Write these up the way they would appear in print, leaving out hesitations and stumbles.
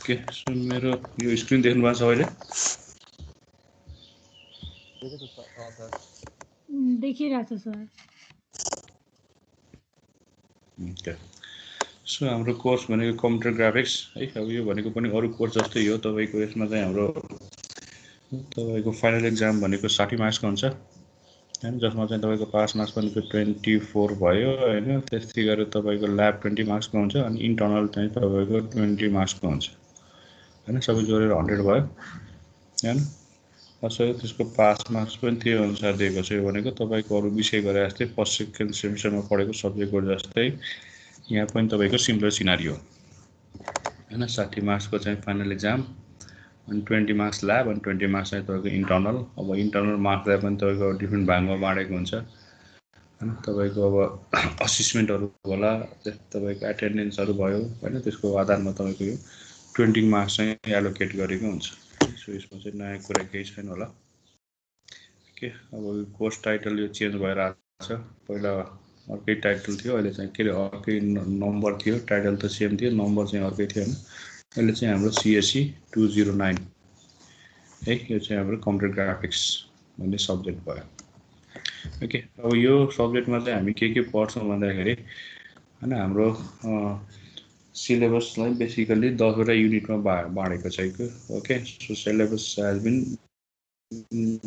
Okay so मेरो यो screen देख्नु भएको छ अहिले देखिरहेछ सर ओके सो हाम्रो कोर्स भनेको कम्प्युटर ग्राफिक्स है अब यो भनेको पनि अरु कोर्स जस्तै हो तपाईको यसमा चाहिँ हाम्रो तपाईको फाइनल एक्जाम भनेको 60 मार्क्सको हुन्छ हैन जसमा चाहिँ तपाईको पास मार्क्स भनेको 24 भयो हैन त्यसै गरी तपाईको ल्याब 20 मार्क्सको हुन्छ अनि इन्टर्नल चाहिँ तपाईको 20 मार्क्सको हुन्छ हैन सबै जोडेर 100 भयो हैन असो त्यसको पास मार्क्स पनि त्यो अनुसार दिएको छ भनेको तपाईको अरु विषय गरे जस्तै फर्स्ट सेकेन्ड सेमिस्टरमा पढेको सब्जेक्टको जस्तै यहाँ पनि तपाईको सिमिलर सिनारियो हैन 60 मार्क्सको चाहिँ फाइनल एक्जाम अनि 20 मार्क्स ल्याब अनि 20 मार्क्स चाहिँ तपाईको इन्टर्नल अब इन्टर्नल मार्क्सलाई पनि तपाईको डिफ्रेन्ट भागमा बाँडेको हुन्छ हैन तपाईको अब असेसमेन्टहरु होला तपाईको एटेन्डेन्सहरु भयो हैन त्यसको आधारमा तपाईको यो 20 मार्क्स चाहिँ एलोकेट गरेको हुन्छ सो यसमा चाहिँ नयाँ कुरा केही छैन होला के अब कोर्स टाइटल यो चेन्ज भएर आएको छ पहिला अर्कै टाइटल थियो अहिले चाहिँ के अर्कै नम्बर थियो टाइटल त सेम थियो नम्बर चाहिँ अर्कै थियो हैन अहिले चाहिँ हाम्रो CSE 209 है यो चाहिँ हाम्रो कम्प्युटर ग्राफिक्स भन्ने सब्जेक्ट भयो ओके अब यो सब्जेक्टमा चाहिँ हामी के पढ्छौं भन्दाखेरि हैन हाम्रो सिलेबसलाई बेसिकली 10 वटा युनिटमा बाँडेको छ okay so syllabus has been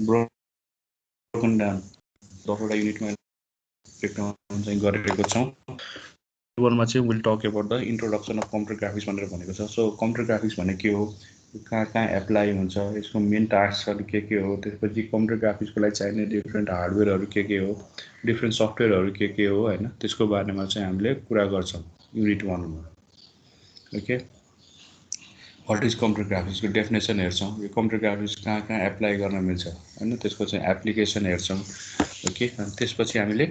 broken down 10 वटा युनिटमा ब्रेकडाउन चाहिँ गरेको छौं वनमा चाहिँ will talk about the introduction of computer graphics भनेर भनेको छ सो कम्प्युटर ग्राफिक्स भने के हो कहाँ एप्लाई हुन्छ यसको मेन टास्कहरु के हो त्यसपछि कम्प्युटर ग्राफिक्सको लागि चाहिने डिफरेन्ट हार्डवेयरहरु के हो डिफरेन्ट सफ्टवेयरहरु के हो हैन त्यसको बारेमा चाहिँ हामीले कुरा गर्छौं युनिट 1 मा okay what is computer graphics को डेफिनेसन हेर्छौं यो कम्प्युटर ग्राफिक्स कहाँ एप्लाई गर्न मिल्छ हैन त्यसको चाहिँ एप्लिकेसन हेर्छौं ओके अनि त्यसपछि हामीले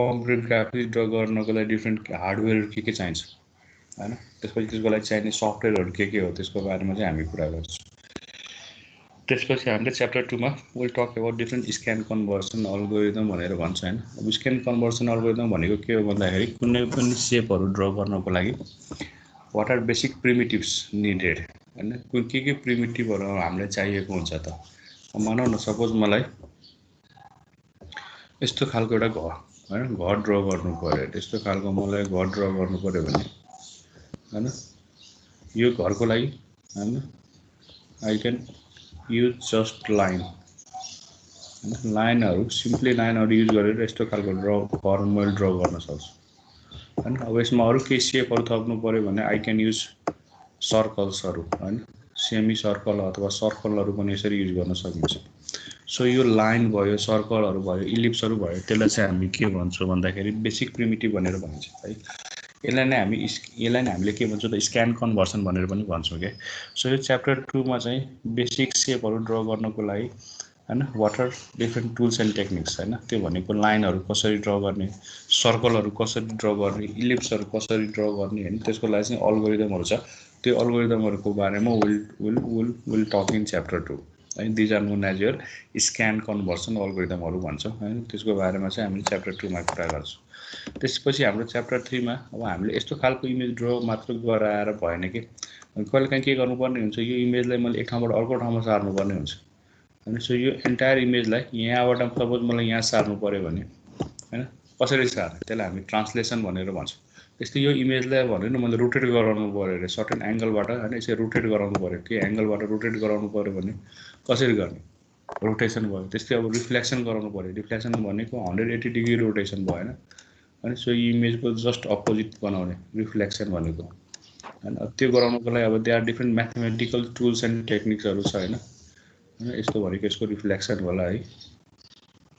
कम्प्युटर ग्राफिक्स ड्रा गर्नको लागि डिफरेन्ट हार्डवेयर के चाहिन्छ हैन त्यसपछि त्यसको लागि चाहिने सफ्टवेयरहरु के हो त्यसको बारेमा चाहिँ हामी कुरा गर्छौं त्यसपछि हामीले च्याप्टर 2 मा will talk about different scan conversion algorithm भनेर भन्छ हैन अब स्क्यान कन्भर्सन एल्गोरिदम भनेको के हो भन्दाखेरि कुनै पनि शेपहरु ड्रा गर्नको लागि व्हाट आर बेसिक प्रिमिटिभ्स निडेड हैन के प्रिमिटिभहरु हामीलाई चाहिएको हुन्छ त मानौ न सपोज मलाई यस्तो खालको एउटा घर हैन घर ड्रा गर्नु पर्यो त्यस्तो खालको मलाई घर ड्रा गर्नु पर्यो भने हैन यो घरको लागि हैन आई क्यान यूज जस्ट लाइनहरु सिम्पली लाइनहरु युज गरेर यस्तो खालको फर्मुला ड्रा गर्न सक्छु हैन अब यसमा अरु के शेपहरु थप्नु पर्यो भने आई क्यान यूज सर्कल्सहरु हैन सेमी सर्कल अथवा सर्कलहरु पनि यसरी युज गर्न सकिन्छ सो यो लाइन भयो सर्कलहरु भयो इलिप्सहरु भयो त्यसलाई चाहिँ हामी के भन्छौं भन्दाखेरि बेसिक प्रिमिटिभ भनेर भन्छ है यसलाई नै हामीले के भन्छौं त स्क्यान कन्भर्सन भनेर पनि भन्छौं के सो यो च्याप्टर 2 मा चाहिँ बेसिक शेपहरु ड्रा गर्नको लागि हैन what are different tools and techniques हैन त्यो भनेको लाइनहरु कसरी ड्रा गर्ने सर्कलहरु कसरी ड्रा गर्ने इलिप्सहरु कसरी ड्रा गर्ने हैन त्यसको लागि चाहिँ एल्गोरिदमहरु छ त्यो एल्गोरिदमहरुको बारेमा विल टक इन च्याप्टर 2 है these are known as your scan conversion एल्गोरिदमहरु भन्छौं हैन त्यसको बारेमा चाहिँ हामीले च्याप्टर 2 मा कुरा गर्छौं त्यसपछि हाम्रो च्याप्टर 3 मा अब हामीले यस्तो खालको इमेज ड्रा मात्र गराएर भएन के कहिलेकाहीँ के गर्नुपर्ने हुन्छ यो इमेजलाई मैले एक ठाउँबाट अर्को ठाउँमा सार्नु पर्ने हुन्छ हैन सो यो एन्टायर इमेजलाई यहाँबाट सपोज मलाई यहाँ सार्नु पर्यो भने हैन कसरी सार्ने त्यसलाई हामी ट्रान्सलेसन भनेर भन्छौं त्यस्तै यो इमेजलाई भने न मैले रोटेट गराउनु पर्यो रे सर्टेन एंगलबाट हैन यसरी रोटेट गराउनु पर्यो के एंगलबाट रोटेट गराउनु पर्यो भने कसरी गर्ने रोटेसन भयो त्यस्तै अब रिफ्लेक्सन गराउनु पर्यो रिफ्लेक्सन भनेको 180 डिग्री रोटेसन भयो हैन अनि सो इमेजको जस्ट अपोजिट बनाउने रिफ्लेक्सन भनेको हैन त्यो गराउनको लागि अब they are different mathematical tools and टेक्निक्सहरु छ हैन यस्तो भनेको यसको रिफ्लेक्सन होला है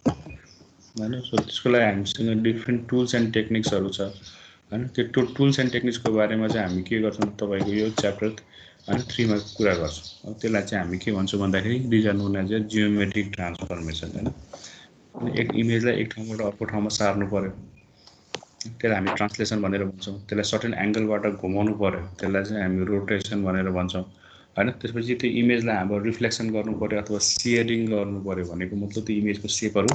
हैन सो त्यसको लागि हामीसँग डिफरेन्ट टुल्स एन्ड टेक्निक्सहरु छ हैन त्यो टुल्स एन्ड टेक्निक्सको बारेमा चाहिँ हामी के गर्छौं तपाईको यो च्याप्टर हैन 3 मा कुरा गर्छौं त्यसलाई चाहिँ हामी के भन्छौं भन्दाखेरि these are known as geometric transformation हैन एक इमेजलाई एक ठाउँबाट अर्को ठाउँमा सार्नु पर्यो त्यसलाई हामी ट्रान्सलेसन भनेर भन्छौं त्यसलाई सर्टेन एंगलबाट घुमाउनु पर्यो त्यसलाई चाहिँ हामी रोटेसन भनेर भन्छौं हैन त्यसपछि त्यो इमेजलाई हाम्रो रिफ्लेक्सन गर्नु पर्यो अथवा शेयरिङ गर्नु पर्यो भनेको मतलब त्यो इमेजको शेपहरू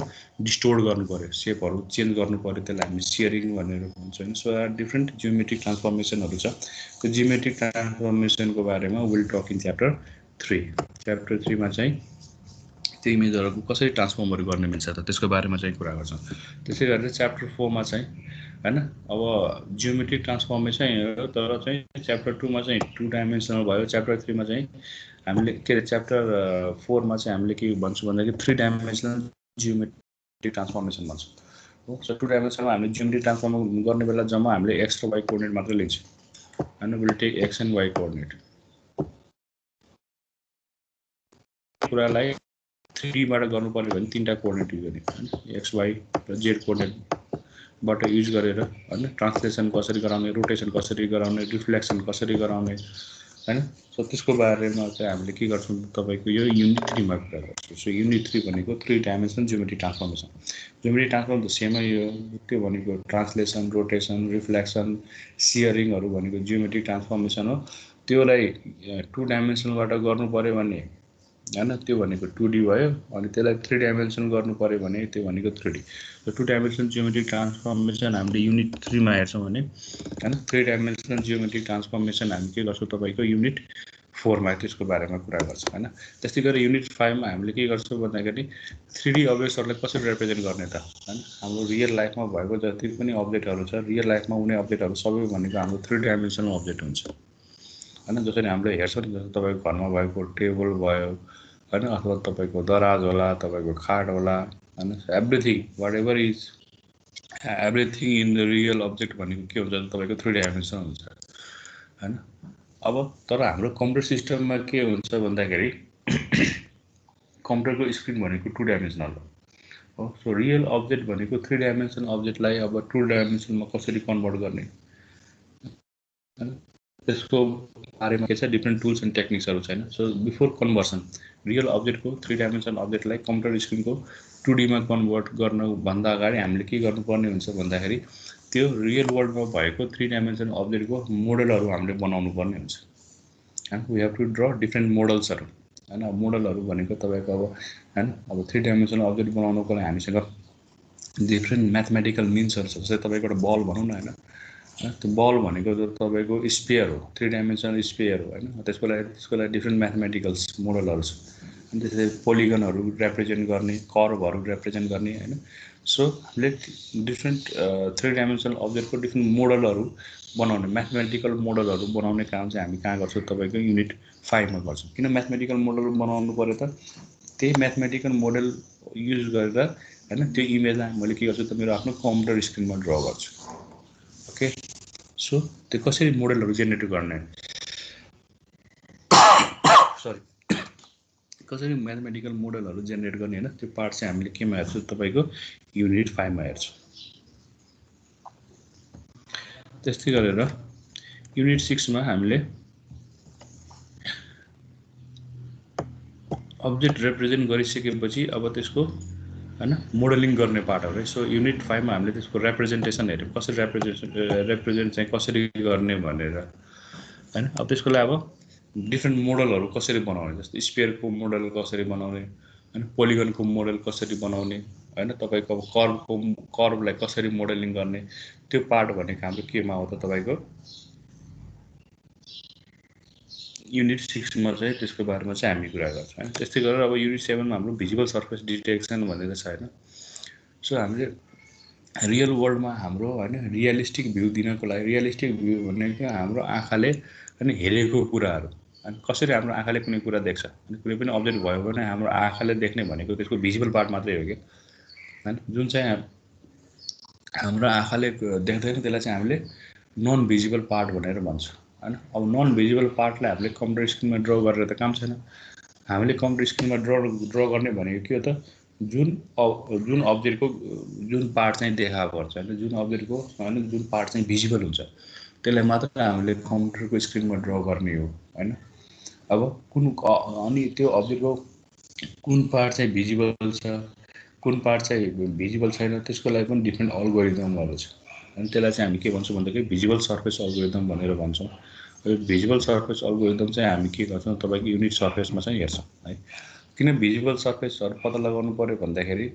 डिस्टोर्ट गर्नु पर्यो शेपहरू चेन्ज गर्नु पर्यो त्यसलाई हामी शेयरिङ भनेर भन्छौँ हैन सो डिफ्रेन्ट जियोमेट्रिक ट्रान्सफर्मेसनहरू छ त्यो जियोमेट्रिक ट्रान्सफर्मेसनको बारेमा will talk in chapter 3 chapter 3 मा चाहिँ त्यो इमेजहरुको कसरी ट्रान्सफर्महरु गर्ने मिल्छ त त्यसको बारेमा चाहिँ कुरा गर्छौं त्यसै गरेर च्याप्टर 4 मा चाहिँ हैन अब जियोमेट्रिक ट्रान्सफर्मेसन हो तर चाहिँ च्याप्टर 2 मा चाहिँ 2 डाइमेन्सनल भयो च्याप्टर 3 मा चाहिँ हामीले के च्याप्टर 4 मा चाहिँ हामीले के भन्छौं भन्दाखेरि 3 डाइमेन्सनल जियोमेट्रिक ट्रान्सफर्मेसन भन्छौं हो सो 2 डाइमेन्सनमा हामीले जियोमेट्रिक ट्रान्सफर्म गर्ने बेला जम्मा हामीले x र y कोअर्डिनेट मात्र लिन्छौं हैन will take x and y coordinate कुरालाई 3D बाट गर्नु पर्यो भने तीनटा कोअर्डिनेट युज गर्ने हैन x y र z कोअर्डिनेट बाट युज गरेर हैन ट्रान्सलेसन कसरी गराउने रोटेसन कसरी गराउने रिफ्लेक्सन कसरी गराउने हैन सो त्यसको बारेमा चाहिँ हामीले के गर्छौं तपाईको यो युनिट 3 मा कुरा गर्छौं सो युनिट 3 भनेको 3 dimensional geometric transformation geometric transform त सेम यो त्यो भनेको ट्रान्सलेसन रोटेसन रिफ्लेक्सन शियरिङहरु भनेको जियोमेट्रिक ट्रान्सफर्मेसन हो त्योलाई 2 डाइमेन्सनलबाट गर्नु पर्यो भने हैन त्यो भनेको 2D भयो अनि त्यसलाई 3 डाइमेन्सन गर्नु पर्यो भने त्यो भनेको 3D so 2 dimensional geometric transformation हामीले युनिट 3 मा हेर्छौं भने हैन 3 डाइमेन्सनल जियोमेट्रिक ट्रान्सफर्मेसन हामी के गर्छौं तपाईको युनिट 4 मा त्यसको बारेमा कुरा गर्छौं हैन त्यस्तै गरी युनिट 5 मा हामीले के गर्छौं भन्दाखेरि 3D अब्जेक्टहरुलाई कसरी रिप्रेजेन्ट गर्ने त हैन हाम्रो रियल लाइफमा भएको जति पनि अब्जेक्टहरु छ रियल लाइफमा हुने अब्जेक्टहरु सबै भनेको हाम्रो 3 डाइमेन्सनल अब्जेक्ट हुन्छ हैन जसरी हामीले हेर्छौं नि जस्तो तपाईको घरमा भएको टेबल भयो हैन अथवा तपाईको दराज होला तपाईको खाट होला हैन everything whatever is everything in the real object भनेको के हुन्छ तपाईको 3 डाइमेन्सनल हुन्छ हैन अब तर हाम्रो कम्प्युटर सिस्टममा के हुन्छ भन्दाखेरि कम्प्युटरको स्क्रिन भनेको 2 डाइमेन्सनल हो सो रियल अब्जेक्ट भनेको 3 डाइमेन्सनल अब्जेक्टलाई अब 2 डाइमेन्सनमा कसरी कन्भर्ट गर्ने त्यसको बारेमा के छ डिफरेन्ट टुल्स एन्ड टेक्निक्सहरु छैन सो बिफोर कन्भर्सन रियल अब्जेक्टको 3 डाइमेन्सनल अब्जेक्टलाई कम्प्युटर स्क्रिनको 2D मा कन्भर्ट गर्न भन्दा अगाडि हामीले के गर्नुपर्ने हुन्छ भन्दाखेरि त्यो रियल वर्ल्डमा भएको 3 डाइमेन्सनल अब्जेक्टको मोडलहरु हामीले बनाउनु पर्ने हुन्छ and we have to draw different models हरु हैन मोडलहरु भनेको तपाईको अब हैन अब 3 डाइमेन्सनल अब्जेक्ट बनाउनको लागि हामीसँग डिफरेन्ट म्याथमेटिकल मिन्सहरु छ जस्तै तपाईको एउटा बल भनौं न हैन त्यो बल भनेको तपाईको स्फियर हो 3 डाइमेन्सनल स्फियर हो हैन त्यसको लागि डिफरेन्ट म्याथमेटिकल्स मोडलहरु छ अनि त्यसै पोलिगनहरु रिप्रेजेन्ट गर्ने कर्वहरु रिप्रेजेन्ट गर्ने हैन सो हामीले डिफरेन्ट 3 डाइमेन्सनल अब्जेक्टको डिफरेन्ट मोडलहरु बनाउने म्याथमेटिकल मोडलहरु बनाउने काम चाहिँ हामी कहाँ गर्छौं तपाईको युनिट 5 मा गर्छौं किन म्याथमेटिकल मोडल बनाउनु पर्यो त त्यही म्याथमेटिकल मोडल युज गरेर हैन त्यो इमेजलाई मैले के गर्छु त मेरो आफ्नो कम्प्युटर स्क्रिनमा ड्रा गर्छु ओके सो त्यो कसरी मोडलहरु जेनेरेट गर्ने सरी कसरी म्याथमेटिकल मोडलहरु जेनेरेट गर्ने हैन त्यो पार्ट चाहिँ हामीले केमा हेर्छौं तपाईको युनिट 5 मा हेर्छौं त्यस्तै गरेर युनिट 6 मा हामीले अब्जेक्ट रिप्रेजेन्ट गरिसकेपछि अब त्यसको हैन मोडलिङ गर्ने पार्ट हो सो युनिट 5 मा हामीले त्यसको रिप्रेजेन्टेसन हेर्यौं कसरी रिप्रेजेन्ट चाहिँ कसरी गर्ने भनेर हैन अब त्यसको लागि अब डिफरेन्ट मोडलहरु कसरी बनाउने जस्तो स्फियरको मोडल कसरी बनाउने हैन पोलिगनको मोडल कसरी बनाउने हैन तपाईको अब कर्वलाई कसरी मोडलिङ गर्ने त्यो पार्ट भनेको हाम्रो केमा हो त तपाईको युनिट 6 मा चाहिँ त्यसको बारेमा चाहिँ हामी कुरा गर्छौं हैन त्यस्तै गरेर अब युनिट 7 मा हाम्रो भिजुअल सर्फेस डिटेक्सन भनेर छ हैन सो हामीले रियल वर्ल्डमा हाम्रो हैन रियलिस्टिक भ्यू दिनको लागि रियलिस्टिक भ्यू भनेको हाम्रो आँखाले अनि हेरेको कुराहरु अनि कसरी हाम्रो आँखाले कुनै कुरा देख्छ अनि कुनै पनि अब्जेक्ट भयो भने हाम्रो आँखाले देख्ने भनेको त्यसको भिजुअल पार्ट मात्रै हो के हैन जुन चाहिँ हाम्रो आँखाले देख्दैन त्यसलाई चाहिँ हामीले नन भिजुअल पार्ट भनेर भन्छौं हैन अब नन भिजुअल पार्टलाई हामीले कम्प्युटर स्क्रिनमा ड्रा गरेर त काम छैन हामीले कम्प्युटर स्क्रिनमा ड्रा गर्ने भनेको के हो त जुन अब्जेक्टको जुन पार्ट चाहिँ देखा पर्छ हैन जुन अब्जेक्टको हैन जुन पार्ट चाहिँ भिजिबल हुन्छ त्यसलाई मात्र हामीले कम्प्युटरको स्क्रिनमा ड्रा गर्ने हो हैन अब कुन अनि त्यो अब्जेक्टको कुन पार्ट चाहिँ भिजिबल छ कुन पार्ट चाहिँ भिजिबल छैन त्यसको लागि पनि डिफरेन्ट अल्गोरिदमहरु छ अनि त्यसलाई चाहिँ हामी के भन्छौं भन्दाखेरि भिजुअल सर्फेस अल्गोरिदम भनेर भन्छौं यो भिजुअल सर्फेस अल्गोरिदम चाहिँ हामी के गर्छौँ तपाईँको युनिट सर्फेसमा चाहिँ हेर्छौँ है। किन भिजुअल सर्फेसहरू पत्ता लगाउनु पर्यो भन्दाखेरि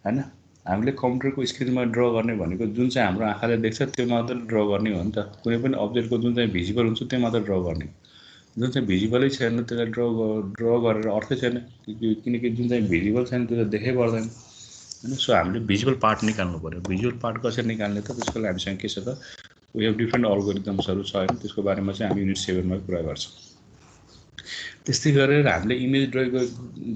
हैन हामीले कम्प्युटरको स्क्रिनमा ड्र गर्ने भनेको जुन चाहिँ हाम्रो आँखाले देख्छ त्यो मात्र ड्र गर्ने हो नि त। कुनै पनि अब्जेक्टको जुन चाहिँ भिजिबल हुन्छ त्यो मात्र ड्र गर्ने, जुन चाहिँ भिजिबलै छैन त्यसलाई ड्र गरेर अर्थै छैन, किनकि जुन चाहिँ भिजिबल छैन त्यो त देखे पर्दैन हैन। सो हामीले भिजुअल पार्ट निकाल्नु पर्यो। भिजुअल पार्ट कसरी निकाल्ने त, त्यसको लागि हामीसँग के छ त, वी हेभ डिफ्रेन्ट अल्गोरिदम्सहरू छ हैन। त्यसको बारेमा चाहिँ हामी युनिट 7 मा कुरा गर्छौँ। त्यस्तै गरेर हामीले इमेज ड्र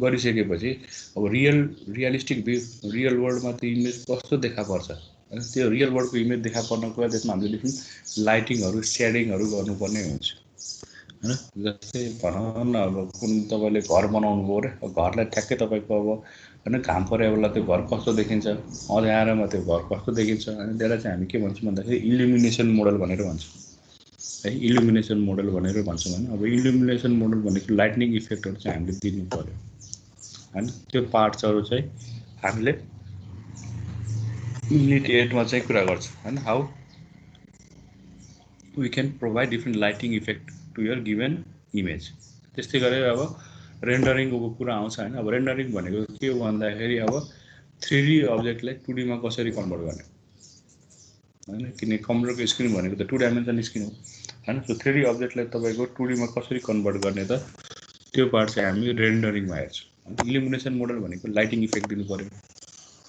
गरिसकेपछि अब रियलिस्टिक भ्यू रियल वर्ल्डमा त्यो इमेज कस्तो देखा पर्छ हैन। त्यो रियल वर्ल्डको इमेज देखा पर्नको लागि त्यसमा हामीले डिफ्रेन्ट लाइटिङहरू सेडिङहरू गर्नुपर्ने हुन्छ हैन। जस्तै भनौँ न अब कुन तपाईँले घर बनाउनु भयो अरे, घरलाई ठ्याक्कै तपाईँको अब हैन घाम परे बेला त्यो घर कस्तो देखिन्छ, अँध्यारोमा त्यो घर कस्तो देखिन्छ हैन। त्यसलाई चाहिँ हामी के भन्छौँ भन्दाखेरि इल्युमिनेसन मोडल भनेर भन्छौँ है। इल्युमिनेसन मोडल भनेर भन्छौँ हैन। अब इल्युमिनेसन मोडल भनेको लाइटनिङ इफेक्टहरू चाहिँ हामीले दिनु पर्यो हैन। त्यो पार्ट्सहरू चाहिँ हामीले युनिट 8 मा चाहिँ कुरा गर्छौँ हैन। How we can provide different lighting effect to your given image. त्यस्तै गरेर अब रेन्डरिङको कुरा आउँछ हैन। अब रेन्डरिङ भनेको के हो भन्दाखेरि अब 3D अब्जेक्टलाई 2D मा कसरी कन्भर्ट गर्ने हैन। किनकि कम्प्युटरको स्क्रिन भनेको त 2 डाइमेन्सन स्क्रिन हो हैन। सो 3D अब्जेक्टलाई तपाईँको 2D मा कसरी कन्भर्ट गर्ने त, त्यो पार्ट चाहिँ हामी रेन्डरिङमा हेर्छौँ। इल्युमिनेसन मोडल भनेको लाइटिङ इफेक्ट दिनु पर्यो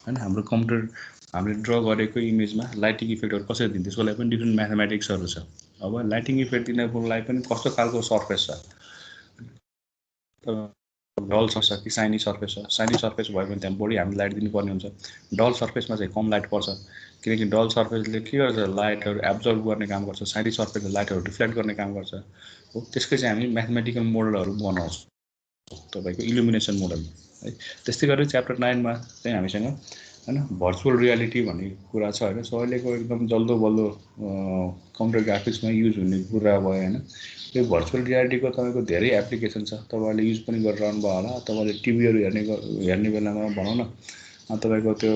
हैन। हाम्रो कम्प्युटर हामीले ड्र गरेको इमेजमा लाइटिङ इफेक्टहरू कसरी दिन्छ त्यसको लागि पनि डिफ्रेन्ट म्याथमेटिक्सहरू छ। अब लाइटिङ इफेक्ट दिनको लागि पनि कस्तो खालको सर्फेस छ, डल सर्फेस छ कि साइनी सर्फेस छ। साइनी सर्फेस भयो भने त्यहाँ बढी हामी लाइट दिनुपर्ने हुन्छ, डल सर्फेसमा चाहिँ कम लाइट पर्छ, किनकि डल सर्फेसले के गर्छ, लाइटहरू एब्जर्ब गर्ने काम गर्छ, साइनी सर्फेसले लाइटहरू रिफ्लेक्ट गर्ने काम गर्छ हो। त्यसकै चाहिँ हामी म्याथमेटिकल मोडलहरू बनाउँछौँ तपाईँको इल्युमिनेसन मोडल है। त्यस्तै गरेर च्याप्टर 9 मा चाहिँ हामीसँग हैन भर्चुअल रियालिटी भन्ने कुरा छ हैन। सो अहिलेको एकदम जल्दो बल्दो कम्प्युटर ग्राफिक्समा युज हुने कुरा भयो हैन। यो भर्चुअल रियालिटीको तपाईँको धेरै एप्लिकेसन छ, तपाईँहरूले युज पनि गरिरहनु भयो होला। तपाईँले टिभीहरू हेर्ने बेलामा भनौँ न तपाईँको त्यो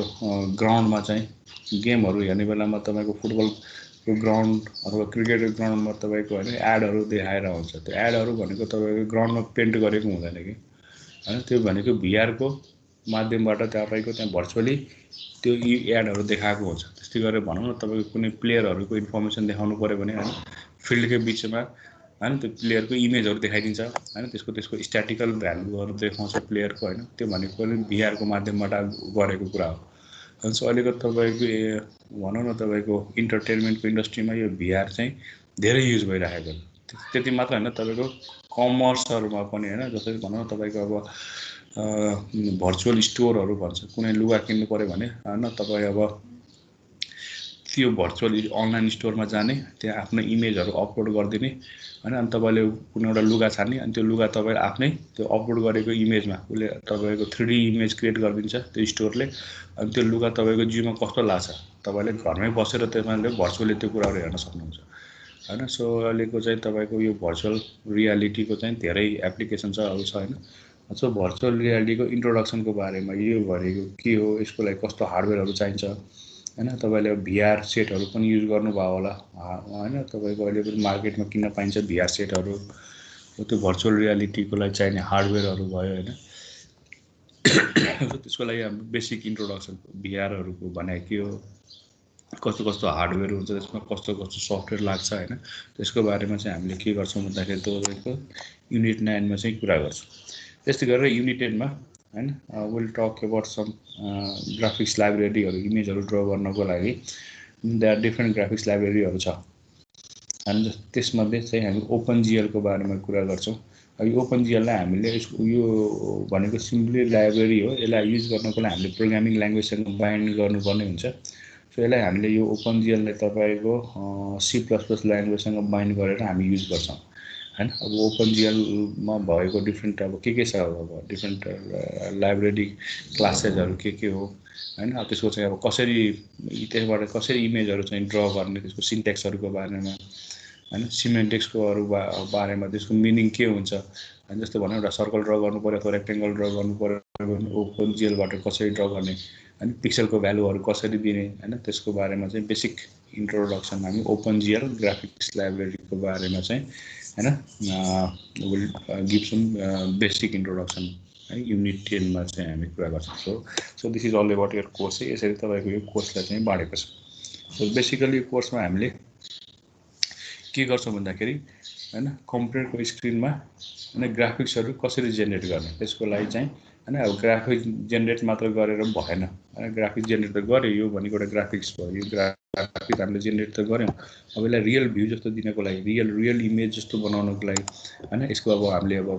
ग्राउन्डमा चाहिँ गेमहरू हेर्ने बेलामा तपाईँको फुटबलको ग्राउन्ड अथवा क्रिकेटको ग्राउन्डमा तपाईँको हैन एडहरू देखाएर हुन्छ। त्यो एडहरू भनेको तपाईँको ग्राउन्डमा पेन्ट गरेको हुँदैन कि हैन। त्यो भनेको भिआरको माध्यमबाट तपाईँको त्यहाँ भर्चुअली त्यो एडहरू देखाएको हुन्छ। त्यस्तै गरेर भनौँ न तपाईँको कुनै प्लेयरहरूको इन्फर्मेसन देखाउनु पऱ्यो भने हैन फिल्डकै बिचमा हैन त्यो प्लेयरको इमेजहरू देखाइदिन्छ हैन। त्यसको स्ट्याटिकल भ्यालुहरू देखाउँछ प्लेयरको हैन। त्यो भनेको पनि भिआरको माध्यमबाट गरेको कुरा हो। सो अहिलेको तपाईँको भनौँ न तपाईँको इन्टरटेनमेन्टको इन्डस्ट्रीमा यो भिआर चाहिँ धेरै युज भइरहेको छ। त्यति मात्र हैन, तपाईँको कमर्सहरूमा पनि हैन। जस्तै भनौँ तपाईँको अब भर्चुअल स्टोरहरू भन्छ, कुनै लुगा किन्नु पऱ्यो भने हैन तपाईँ अब त्यो भर्चुअल अनलाइन स्टोरमा जाने, त्यहाँ आफ्नो इमेजहरू अपलोड गरिदिने हैन। अनि तपाईँले कुनै एउटा लुगा छान्ने, अनि त्यो लुगा तपाईँ आफ्नै त्यो अपलोड गरेको इमेजमा उसले तपाईँको 3D इमेज क्रिएट गरिदिन्छ त्यो स्टोरले। अनि त्यो लुगा तपाईँको जिउमा कस्तो लाग्छ तपाईँले घरमै बसेर त्यसमाले भर्चुअली त्यो कुराहरू हेर्न सक्नुहुन्छ हैन। सो अहिलेको चाहिँ तपाईँको यो भर्चुअल रियालिटीको चाहिँ धेरै एप्लिकेसन्सहरू छ हैन। सो भर्चुअल रियालिटीको इन्ट्रोडक्सनको बारेमा यो भनेको के हो, यसको लागि कस्तो हार्डवेयरहरू चाहिन्छ हैन। तपाईँले भिआर सेटहरू पनि युज गर्नुभयो होला हैन। तपाईँको अहिले पनि मार्केटमा किन्न पाइन्छ भिआर सेटहरू। त्यो भर्चुअल रियालिटीको लागि चाहिने हार्डवेयरहरू भयो हैन। त्यसको लागि हाम्रो बेसिक इन्ट्रोडक्सन भिआरहरूको भने के हो, कस्तो कस्तो हार्डवेयर हुन्छ, त्यसमा कस्तो कस्तो सफ्टवेयर लाग्छ हैन। त्यसको बारेमा चाहिँ हामीले के गर्छौँ भन्दाखेरि तपाईँको युनिट 9 मा चाहिँ कुरा गर्छौँ। त्यस्तै गरेर युनिट 10 मा हैन will talk about some graphics लाइब्रेरीहरू इमेजहरू ड्र गर्नको लागि देयर डिफ्रेन्ट ग्राफिक्स लाइब्रेरीहरू छ हैन। त्यसमध्ये चाहिँ हामी ओपनजिएलको बारेमा कुरा गर्छौँ। यो ओपनजिएललाई हामीले यो भनेको सिम्पली लाइब्रेरी हो, यसलाई युज गर्नको लागि हामीले प्रोग्रामिङ ल्याङ्ग्वेजसँग बाइन्ड गर्नुपर्ने हुन्छ। सो यसलाई हामीले यो ओपनजिएललाई तपाईँको C++ ल्याङ्ग्वेजसँग बाइन्ड गरेर हामी युज गर्छौँ हैन। अब ओपनजिएलमा भएको डिफ्रेन्ट अब के छ, अब डिफ्रेन्ट लाइब्रेरी क्लासेसहरू के हो हैन। अब त्यसको चाहिँ अब कसरी त्यसबाट कसरी इमेजहरू चाहिँ ड्र गर्ने, त्यसको सिन्ट्याक्सहरूको बारेमा हैन, सिमेन्टिक्सको बारेमा त्यसको मिनिङ के हुन्छ हैन। जस्तो भनौँ एउटा सर्कल ड्र गर्नु पऱ्यो अथवा रेक्टेङ्गल ड्र गर्नु पऱ्यो भने ओपनजिएलबाट कसरी ड्र गर्ने अनि पिक्सलको भ्यालुहरू कसरी दिने हैन त्यसको बारेमा चाहिँ बेसिक इन्ट्रोडक्सन हामी ओपनजिएल ग्राफिक्स लाइब्रेरीको बारेमा चाहिँ हैन will give some basic introduction है युनिट 10 मा चाहिँ हामी कुरा गर्छौं so this is all about your course यसरी तपाईको यो कोर्सलाई चाहिँ बाडेको छ सो बेसिकली यो कोर्समा हामीले के गर्छौं भन्दाखेरि हैन कम्प्युटरको स्क्रिनमा हैन ग्राफिक्सहरु कसरी जेनेरेट गर्ने त्यसको लागि चाहिँ हैन अब ग्राफिक्स जेनेरेट मात्र गरेर भएन हैन ग्राफिक्स जेनेरेट त गर्यो यो भनेको एउटा ग्राफिक्स भयो यो ग्राफिक्स हामीले जेनेरेट त गर्यौं अब यसलाई रियल भ्यू जस्तो दिनको लागि रियल इमेज जस्तो बनाउनको लागि हैन यसको अब हामीले अब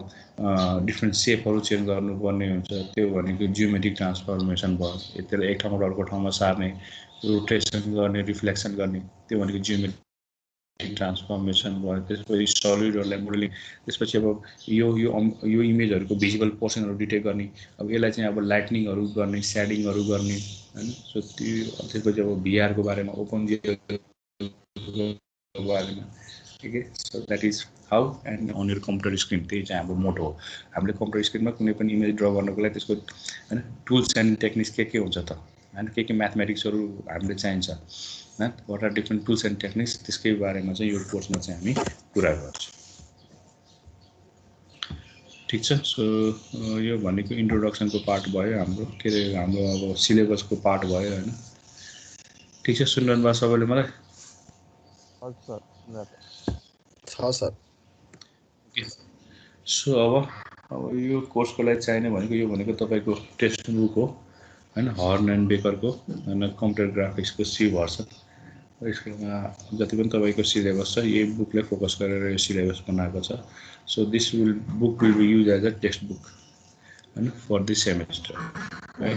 डिफरेन्ट शेपहरु चेन्ज गर्नुपर्ने हुन्छ त्यो भनेको जियोमेट्रिक ट्रान्सफर्मेसन भयो त्यसलाई एक ठाउँबाट अर्को ठाउँमा सार्ने रोटेसन गर्ने रिफ्लेक्सन गर्ने त्यो भनेको जियोमेट्रिक ट्रान्सफर्मेसन भयो त्यसपछि सलिडहरुलाई मोडलिङ त्यसपछि अब यो इमेजहरुको भिजुअल पोर्सनहरु डिटेक्ट गर्ने अब यसलाई चाहिँ अब लाइटनिङहरु गर्ने शेडिङहरु गर्ने हैन सो त्यो त्यसपछि अब भिआर को बारेमा ओपनजिएल को बारेमा ठीक है so that is how and on your computer screen त्यही चाहिँ हाम्रो मोटो हो हामीले कम्प्युटर स्क्रिनमा कुनै पनि इमेज ड्रा गर्नको लागि त्यसको हैन टुल्स एन्ड टेक्निक्स के हुन्छ त हैन के म्याथमेटिक्सहरु हामीले चाहिन्छ हैन what are different tools and techniques त्यसकै बारेमा चाहिँ यो कोर्समा चाहिँ हामी कुरा गर्छौं ठीक छ सो यो भनेको इन्ट्रोडक्सनको पार्ट भयो हाम्रो हाम्रो अब सिलेबसको पार्ट भयो हैन ठीक छ सुन्नु भयो सबैले मलाई हजुर सर छ सर ओके सो अब यो कोर्सको लागि चाहिने भनेको यो भनेको तपाईको टेक्स्ट बुक हो हैन हर्न एन्ड बेकरको हैन कम्प्युटर ग्राफिक्सको सी भर्सन यसमा जति पनि तपाईको सिलेबस छ यही बुकले फोकस गरेर यो सिलेबस बनाएको छ so this book will be use as a text book हैन फर दिस सेमेस्टर है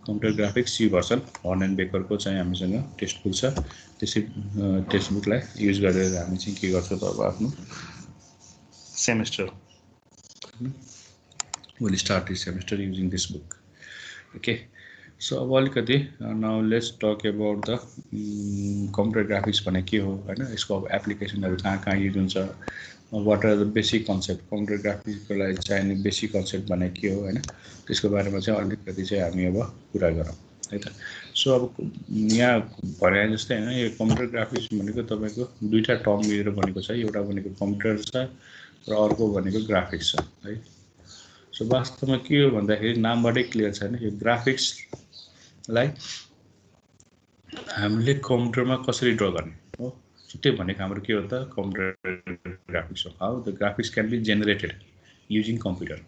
computer graphics C version Hearn and बेकरको चाहिँ हामीसँग टेक्स्ट बुक छ त्यसै टेक्स्ट बुकलाई युज गरेर हामी चाहिँ के गर्छौं त अब आफ्नो semester will start this semester using this book okay so अब अलिकति now let's talk about the computer graphics भने के हो हैन यसको अब एप्लिकेसनहरु कहाँ युज हुन्छ what are the basic concept computer ग्राफिक्सको लागि चाहिने बेसिक कन्सेप्ट भने के हो हैन त्यसको बारेमा चाहिँ अलिकति चाहिँ हामी अब कुरा गरौँ है त सो अब यहाँ भने जस्तै हैन यो कम्प्युटर ग्राफिक्स भनेको तपाईको दुईटा टर्म मिलेर बनेको छ एउटा भनेको कम्प्युटर छ र अर्को भनेको ग्राफिक्स छ है सो वास्तवमा के हो भन्दाखेरि नामबाटै क्लियर छ हैन यो ग्राफिक्सलाई हामीले कम्प्युटरमा कसरी ड्रा गर्ने हो त्यो भनेको हाम्रो के हो त कम्प्युटर ग्राफिक्स हो how the graphics can be generated using computer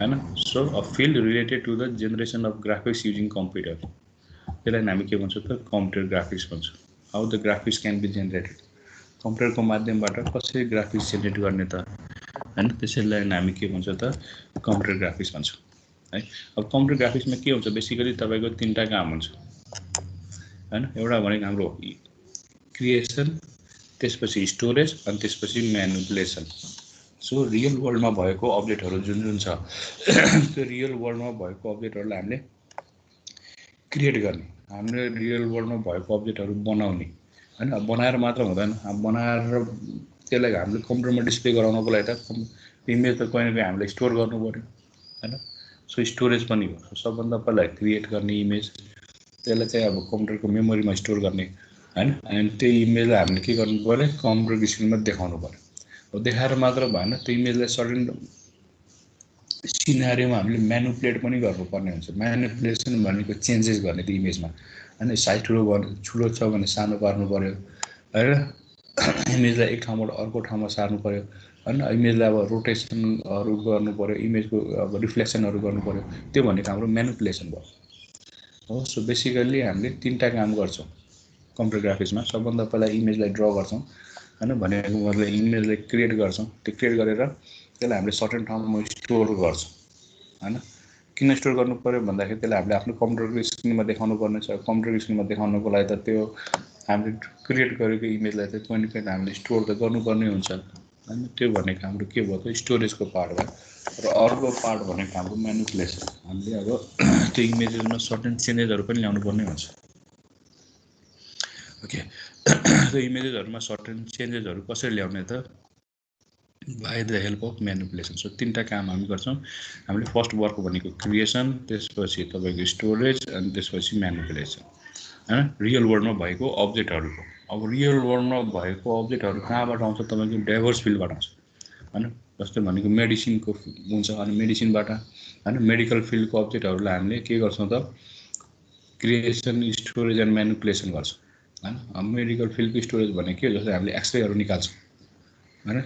हैन so a field related to the generation of graphics using computer त्यसलाई हामी के भन्छौं त कम्प्युटर ग्राफिक्स भन्छौं how the graphics can be generated कम्प्युटरको माध्यमबाट कसरी ग्राफिक्स जेनेरेट गर्ने त हैन त्यसैलाई हामी के भन्छौं त कम्प्युटर ग्राफिक्स भन्छौं है अब कम्प्युटर ग्राफिक्समा के हुन्छ बेसिकली तपाईको तीनटा काम हुन्छ हैन एउटा भनेको हाम्रो क्रिएसन त्यसपछि स्टोरेज अनि त्यसपछि म्यानिपुलेसन सो रियल वर्ल्डमा भएको अपडेटहरु जुन छ त्यो रियल वर्ल्डमा भएको अपडेटहरुलाई हामीले क्रिएट गर्ने हामीले रियल वर्ल्डमा भएको अपडेटहरु बनाउने हैन बनाएर मात्र हुँदैन बनाएर त्यसलाई हामीले कम्प्युटरमा डिस्प्ले गराउनको लागि त इमेज त कुनै न कुनै हामीले स्टोर गर्नु पर्यो हैन सो स्टोरेज पनि हो सबभन्दा पहिला क्रिएट गर्ने इमेज त्यसलाई चाहिँ अब कम्प्युटरको मेमोरीमा स्टोर गर्ने हैन अनि त्यो इमेजलाई हामीले के गर्नु पर्यो कम्प्युटर स्क्रिनमा देखाउनु पर्यो अब देखाएर मात्र भएन त्यो इमेजलाई सर्टेन सिनारियोमा हामीले म्यानिपुलेट पनि गर्नुपर्ने हुन्छ म्यानिपुलेसन भनेको चेन्जेस गर्ने त्यो इमेजमा हैन साइज ठुलो छ भने सानो पार्नु पर्यो हैन इमेजलाई एक ठाउँबाट अर्को ठाउँमा सार्नु पर्यो हैन इमेजलाई अब रोटेसनहरु गर्नु पर्यो इमेजको अब रिफ्लेक्सनहरु गर्नु पर्यो त्यो भनेको हाम्रो म्यानिपुलेसन भयो हो सो बेसिकली हामीले तीनटा काम गर्छौं कम्प्युटर ग्राफिक्समा सबभन्दा पहिला इमेजलाई ड्रा गर्छौं हैन भनेको मतलब इमेजलाई क्रिएट गर्छौं त्यो क्रिएट गरेर त्यसलाई हामीले सर्टेन ठाउँमा स्टोर गर्छौं हैन किन स्टोर गर्नु पर्यो भन्दाखेरि त्यसलाई हामीले आफ्नो कम्प्युटरको स्क्रिनमा देखाउनु पर्ने छ कम्प्युटर स्क्रिनमा देखाउनको लागि त त्यो हामीले क्रिएट गरेको इमेजलाई चाहिँ कुनै न कुनै हामीले स्टोर त गर्नुपर्ने हुन्छ हैन त्यो भनेको हाम्रो के भयो त स्टोरेजको पार्ट भयो र अर्को पार्ट भनेको हाम्रो म्यानिपुलेसन हामीले अब त्यो इमेजमा सर्टेन चेन्जेसहरु पनि ल्याउनु पर्ने हुन्छ ओके त्यो इमेजहरुमा सर्टेन चेन्जेसहरु कसरी ल्याउने त by the help of manipulation. So तीनटा काम हामी गर्छौँ। हामीले फर्स्ट वर्क भनेको क्रिएसन, त्यसपछि तपाईँको स्टोरेज अनि त्यसपछि म्यानिपुलेसन हैन, रियल वर्ल्डमा भएको अब्जेक्टहरूको। अब रियल वर्ल्डमा भएको अब्जेक्टहरू कहाँबाट आउँछ? तपाईँको डाइभर्स फिल्डबाट आउँछ हैन। जस्तै भनेको मेडिसिनको हुन्छ, अनि मेडिसिनबाट हैन मेडिकल फिल्डको अब्जेक्टहरूलाई हामीले के गर्छौँ त? क्रिएसन, स्टोरेज एन्ड म्यानिपुलेसन गर्छौँ हैन। अब मेडिकल फिल्डको स्टोरेज भनेको के हो? जस्तै हामीले एक्सरेहरू निकाल्छौँ हैन,